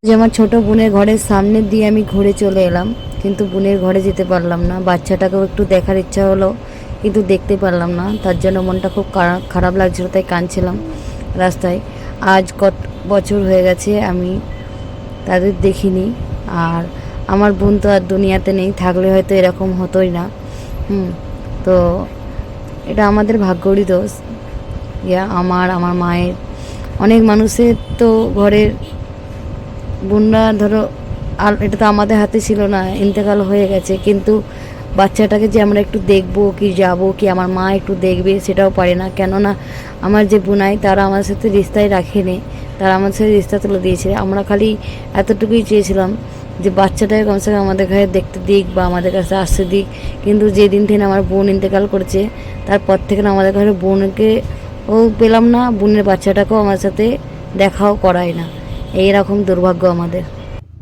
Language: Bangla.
যে আমার ছোট বোনের ঘরের সামনে দিয়ে আমি ঘুরে চলে এলাম, কিন্তু বোনের ঘরে যেতে পারলাম না। বাচ্চাটাকেও একটু দেখার ইচ্ছা হলো, কিন্তু দেখতে পারলাম না। তার জন্য মনটা খুব খারাপ লাগছিল, তাই কাঁদছিলাম রাস্তায়। আজ কত বছর হয়ে গেছে আমি তাদের দেখিনি। আর আমার বোন তো আর দুনিয়াতে নেই, থাকলে হয়তো এরকম হতোই না। তো এটা আমাদের ভাগ্যরই দোষ। আমার মায়ের, অনেক মানুষের তো ঘরের বোনরা ধরো, আর এটা তো আমাদের হাতে ছিল না, ইন্তেকাল হয়ে গেছে, কিন্তু বাচ্চাটাকে যে আমরা একটু দেখবো কি যাবো কি আমার মা একটু দেখবে সেটাও পারে না। কেননা আমার যে বোনাই তারা আমার সাথে রিস্তায় রাখেনি, তারা আমার সাথে রিস্তা তুলে দিয়েছে। আমরা খালি এতটুকুই চেয়েছিলাম যে বাচ্চাটাকে কমসে কম আমাদের ঘরে দেখতে দিক বা আমাদের কাছে আসতে দিক। কিন্তু যেদিন থেকে আমার বোন ইন্তেকাল করেছে তারপর থেকে না আমাদের ঘরে বোনকে ও পেলাম না, বোনের বাচ্চাটাকেও আমার সাথে দেখাও করায় না। এইরকম দুর্ভাগ্য আমাদের।